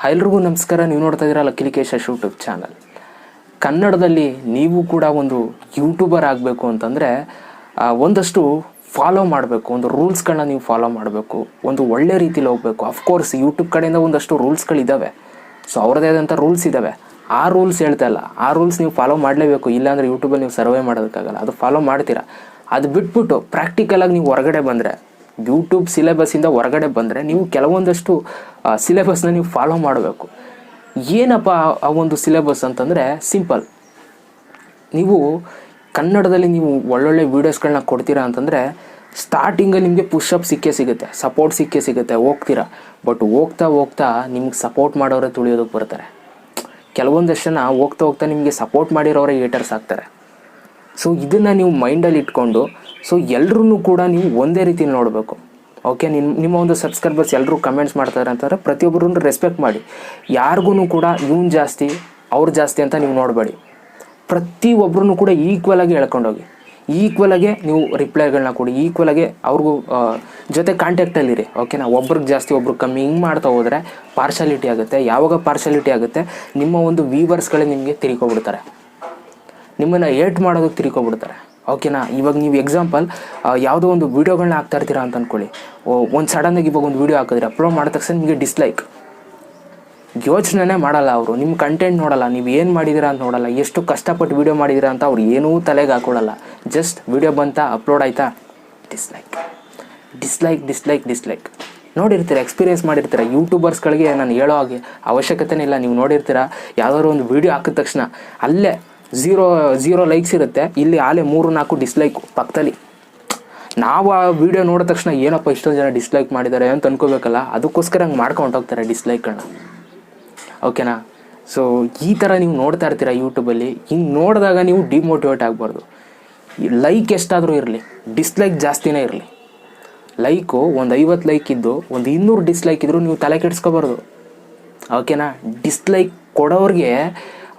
ಎಲ್ರಿಗೂ ನಮಸ್ಕಾರ. ನೀವು ನೋಡ್ತಾ ಇದ್ದೀರಾ ಲಕ್ಕೇಶ್ ಯೂಟ್ಯೂಬ್ ಚಾನಲ್. ಕನ್ನಡದಲ್ಲಿ ನೀವು ಕೂಡ ಒಂದು ಯೂಟ್ಯೂಬರ್ ಆಗಬೇಕು ಅಂತಂದರೆ ಒಂದಷ್ಟು ಫಾಲೋ ಮಾಡಬೇಕು, ಒಂದು ರೂಲ್ಸ್ಗಳನ್ನ ನೀವು ಫಾಲೋ ಮಾಡಬೇಕು, ಒಂದು ಒಳ್ಳೆ ರೀತಿಲಿ ಹೋಗಬೇಕು. ಅಫ್ಕೋರ್ಸ್ ಯೂಟ್ಯೂಬ್ ಕಡೆಯಿಂದ ಒಂದಷ್ಟು ರೂಲ್ಸ್ಗಳಿದ್ದಾವೆ, ಸೊ ಅವ್ರದ್ದೇ ಆದಂಥ ರೂಲ್ಸ್ ಇದ್ದಾವೆ. ಆ ರೂಲ್ಸ್ ಹೇಳ್ತಾ ಇಲ್ಲ, ಆ ರೂಲ್ಸ್ ನೀವು ಫಾಲೋ ಮಾಡಲೇಬೇಕು, ಇಲ್ಲಾಂದರೆ ಯೂಟ್ಯೂಬಲ್ಲಿ ನೀವು ಸರ್ವೇ ಮಾಡೋದಕ್ಕಾಗಲ್ಲ. ಅದು ಫಾಲೋ ಮಾಡ್ತೀರಾ. ಅದು ಬಿಟ್ಬಿಟ್ಟು ಪ್ರಾಕ್ಟಿಕಲಾಗಿ ನೀವು ಹೊರಗಡೆ ಬಂದರೆ, ಯೂಟ್ಯೂಬ್ ಸಿಲೆಬಸ್ಸಿಂದ ಹೊರಗಡೆ ಬಂದರೆ ನೀವು ಕೆಲವೊಂದಷ್ಟು ಸಿಲೆಬಸ್ನ ನೀವು ಫಾಲೋ ಮಾಡಬೇಕು. ಏನಪ್ಪ ಆ ಒಂದು ಸಿಲೆಬಸ್ ಅಂತಂದರೆ ಸಿಂಪಲ್. ನೀವು ಕನ್ನಡದಲ್ಲಿ ನೀವು ಒಳ್ಳೊಳ್ಳೆ ವೀಡಿಯೋಸ್ಗಳನ್ನ ಕೊಡ್ತೀರಾ ಅಂತಂದರೆ ಸ್ಟಾರ್ಟಿಂಗಲ್ಲಿ ನಿಮಗೆ ಪುಷಪ್ ಸಿಗುತ್ತೆ, ಸಪೋರ್ಟ್ ಸಿಗುತ್ತೆ, ಹೋಗ್ತೀರಾ. ಬಟ್ ಹೋಗ್ತಾ ಹೋಗ್ತಾ ನಿಮ್ಗೆ ಸಪೋರ್ಟ್ ಮಾಡೋರೇ ತುಳಿಯೋದಕ್ಕೆ ಬರ್ತಾರೆ. ಕೆಲವೊಂದಷ್ಟು ಜನ ಹೋಗ್ತಾ ನಿಮಗೆ ಸಪೋರ್ಟ್ ಮಾಡಿರೋರೇ ಹೇಟರ್ಸ್ ಆಗ್ತಾರೆ. ಸೊ ಇದನ್ನು ನೀವು ಮೈಂಡಲ್ಲಿ ಇಟ್ಕೊಂಡು, ಸೊ ಎಲ್ಲರೂ ಕೂಡ ನೀವು ಒಂದೇ ರೀತಿಯಲ್ಲಿ ನೋಡಬೇಕು. ಓಕೆ, ನಿಮ್ಮ ಒಂದು ಸಬ್ಸ್ಕ್ರೈಬರ್ಸ್ ಎಲ್ಲರೂ ಕಮೆಂಟ್ಸ್ ಮಾಡ್ತಾರೆ ಅಂತಂದರೆ ಪ್ರತಿಯೊಬ್ಬರನ್ನು ರೆಸ್ಪೆಕ್ಟ್ ಮಾಡಿ. ಯಾರಿಗೂ ಕೂಡ ಇವನು ಜಾಸ್ತಿ ಅವ್ರು ಜಾಸ್ತಿ ಅಂತ ನೀವು ನೋಡಬೇಡಿ. ಪ್ರತಿಯೊಬ್ಬರೂ ಕೂಡ ಈಕ್ವಲಾಗಿ ಹೇಳ್ಕೊಂಡೋಗಿ, ಈಕ್ವಲಾಗೆ ನೀವು ರಿಪ್ಲೈಗಳನ್ನ ಕೊಡಿ, ಈಕ್ವಲಾಗೆ ಅವ್ರಿಗೂ ಜೊತೆ ಕಾಂಟ್ಯಾಕ್ಟಲ್ಲಿರಿ. ಓಕೆನಾ, ಒಬ್ರಿಗೆ ಜಾಸ್ತಿ ಒಬ್ರಿಗೆ ಕಮ್ಮಿ ಹಿಂಗೆ ಮಾಡ್ತಾ ಹೋದರೆ ಪಾರ್ಶಾಲಿಟಿ ಆಗುತ್ತೆ. ಯಾವಾಗ ಪಾರ್ಶಾಲಿಟಿ ಆಗುತ್ತೆ, ನಿಮ್ಮ ಒಂದು ವ್ಯೂವರ್ಸ್ಗಳೇ ನಿಮಗೆ ತಿರ್ಕೊಬಿಡ್ತಾರೆ, ನಿಮ್ಮನ್ನು ಏಟ್ ಮಾಡೋದಕ್ಕೆ ತಿರ್ಕೊಬಿಡ್ತಾರೆ. ಓಕೆನಾ, ಇವಾಗ ನೀವು ಎಕ್ಸಾಂಪಲ್ ಯಾವುದೋ ಒಂದು ವೀಡಿಯೋಗಳನ್ನ ಹಾಕ್ತಾ ಇರ್ತೀರಾ ಅಂತ ಅಂದ್ಕೊಳ್ಳಿ. ಒಂದು ಸಡನ್ನಾಗಿ ಇವಾಗ ಒಂದು ವೀಡಿಯೋ ಹಾಕಿದ್ರೆ ಅಪ್ಲೋಡ್ ಮಾಡಿದ ತಕ್ಷಣ ನಿಮಗೆ ಡಿಸ್ಲೈಕ್. ಯೋಚನೆ ಮಾಡಲ್ಲ ಅವರು, ನಿಮ್ಮ ಕಂಟೆಂಟ್ ನೋಡಲ್ಲ, ನೀವು ಏನು ಮಾಡಿದ್ದೀರಾ ಅಂತ ನೋಡಲ್ಲ, ಎಷ್ಟು ಕಷ್ಟಪಟ್ಟು ವೀಡಿಯೋ ಮಾಡಿದ್ದೀರಾ ಅಂತ ಅವ್ರು ಏನೂ ತಲೆಗೆ ಹಾಕೊಳ್ಳಲ್ಲ. ಜಸ್ಟ್ ವೀಡಿಯೋ ಬಂತಾ, ಅಪ್ಲೋಡ್ ಆಯಿತಾ, ಡಿಸ್ಲೈಕ್. ನೋಡಿರ್ತೀರ, ಎಕ್ಸ್ಪೀರಿಯೆನ್ಸ್ ಮಾಡಿರ್ತೀರ. ಯೂಟ್ಯೂಬರ್ಸ್ಗಳಿಗೆ ನಾನು ಹೇಳೋ ಹಾಗೆ ಅವಶ್ಯಕತೆನೇ ಇಲ್ಲ. ನೀವು ನೋಡಿರ್ತೀರ, ಯಾವುದಾದ್ರು ಒಂದು ವೀಡಿಯೋ ಹಾಕಿದ ತಕ್ಷಣ ಅಲ್ಲೇ ಝೀರೋ ಲೈಕ್ಸ್ ಇರುತ್ತೆ, ಇಲ್ಲಿ ಆಲೇ 3-4 ಡಿಸ್ಲೈಕು ಪಕ್ಕದಲ್ಲಿ. ನಾವು ಆ ವಿಡಿಯೋ ನೋಡಿದ ತಕ್ಷಣ ಏನಪ್ಪ ಇಷ್ಟೊಂದು ಜನ ಡಿಸ್ಲೈಕ್ ಮಾಡಿದ್ದಾರೆ ಅಂತ ಅನ್ಕೋಬೇಕಲ್ಲ, ಅದಕ್ಕೋಸ್ಕರ ಹಂಗೆ ಮಾಡ್ಕೊಂಡು ಹೋಗ್ತಾರೆ ಡಿಸ್ಲೈಕ್ಗಳನ್ನ. ಓಕೆನಾ, ಸೊ ಈ ಥರ ನೀವು ನೋಡ್ತಾ ಇರ್ತೀರ ಯೂಟ್ಯೂಬಲ್ಲಿ. ಹಿಂಗೆ ನೋಡಿದಾಗ ನೀವು ಡಿಮೋಟಿವೇಟ್ ಆಗಬಾರ್ದು. ಲೈಕ್ ಎಷ್ಟಾದರೂ ಇರಲಿ, ಡಿಸ್ಲೈಕ್ ಜಾಸ್ತಿನೇ ಇರಲಿ. ಲೈಕು ಒಂದು 50 ಲೈಕ್ ಇದ್ದು ಒಂದು 200 ಡಿಸ್ಲೈಕ್ ಇದ್ದರೂ ನೀವು ತಲೆ ಕೆಡಿಸ್ಕೋಬಾರ್ದು. ಓಕೆನಾ, ಡಿಸ್ಲೈಕ್ ಕೊಡೋರಿಗೆ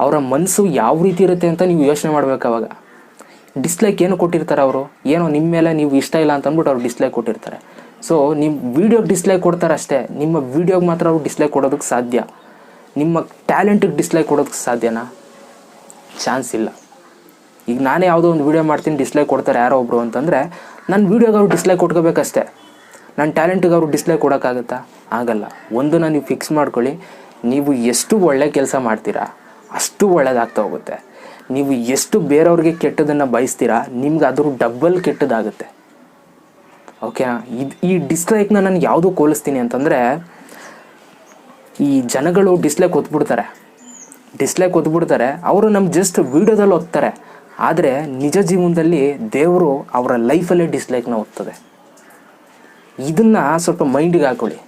ಅವರ ಮನಸ್ಸು ಯಾವ ರೀತಿ ಇರುತ್ತೆ ಅಂತ ನೀವು ಯೋಚನೆ ಮಾಡಬೇಕು. ಅವಾಗ ಡಿಸ್ಲೈಕ್ ಏನು ಕೊಟ್ಟಿರ್ತಾರೆ ಅವರು, ಏನೋ ನಿಮ್ಮ ಮೇಲೆ ನೀವು ಇಷ್ಟ ಇಲ್ಲ ಅಂತ ಅಂದ್ಬಿಟ್ಟು ಅವ್ರು ಡಿಸ್ಲೈಕ್ ಕೊಟ್ಟಿರ್ತಾರೆ. ಸೊ ನಿಮ್ಮ ವೀಡಿಯೋಗೆ ಡಿಸ್ಲೈಕ್ ಕೊಡ್ತಾರೆ ಅಷ್ಟೇ, ನಿಮ್ಮ ವೀಡಿಯೋಗೆ ಮಾತ್ರ ಅವ್ರು ಡಿಸ್ಲೈಕ್ ಕೊಡೋದಕ್ಕೆ ಸಾಧ್ಯ. ನಿಮ್ಮ ಟ್ಯಾಲೆಂಟಿಗೆ ಡಿಸ್ಲೈಕ್ ಕೊಡೋದಕ್ಕೆ ಸಾಧ್ಯನಾ? ಚಾನ್ಸ್ ಇಲ್ಲ. ಈಗ ನಾನೇ ಯಾವುದೋ ಒಂದು ವೀಡಿಯೋ ಮಾಡ್ತೀನಿ, ಡಿಸ್ಲೈಕ್ ಕೊಡ್ತಾರೆ ಯಾರೋ ಒಬ್ಬರು ಅಂತಂದರೆ ನನ್ನ ವೀಡಿಯೋಗೆ ಅವ್ರು ಡಿಸ್ಲೈಕ್ ಕೊಟ್ಕೋಬೇಕಷ್ಟೇ. ನನ್ನ ಟ್ಯಾಲೆಂಟಿಗೆ ಅವರು ಡಿಸ್ಲೈಕ್ ಕೊಡೋಕ್ಕಾಗುತ್ತಾ? ಆಗಲ್ಲ. ಒಂದನ್ನು ನೀವು ಫಿಕ್ಸ್ ಮಾಡ್ಕೊಳ್ಳಿ, ನೀವು ಎಷ್ಟು ಒಳ್ಳೆ ಕೆಲಸ ಮಾಡ್ತೀರಾ ಅಷ್ಟು ಒಳ್ಳೆಯದಾಗ್ತಾ ಹೋಗುತ್ತೆ. ನೀವು ಎಷ್ಟು ಬೇರೆಯವ್ರಿಗೆ ಕೆಟ್ಟದನ್ನು ಬಯಸ್ತೀರಾ, ನಿಮ್ಗೆ ಅದ್ರ ಡಬ್ಬಲ್ ಕೆಟ್ಟದಾಗುತ್ತೆ. ಓಕೆನಾ, ಈ ಡಿಸ್ಲೈಕ್ನ ನಾನು ಯಾವುದು ಹೋಲಿಸ್ತೀನಿ ಅಂತಂದರೆ, ಈ ಜನಗಳು ಡಿಸ್ಲೈಕ್ ಒತ್ಬಿಡ್ತಾರೆ, ಅವರು ನಮ್ಮ ಜಸ್ಟ್ ವೀಡಿಯೋದಲ್ಲಿ ಓದ್ತಾರೆ. ಆದರೆ ನಿಜ ಜೀವನದಲ್ಲಿ ದೇವರು ಅವರ ಲೈಫಲ್ಲೇ ಡಿಸ್ಲೈಕ್ನ ಓದ್ತದೆ. ಇದನ್ನು ಸ್ವಲ್ಪ ಮೈಂಡಿಗೆ ಹಾಕೊಳ್ಳಿ.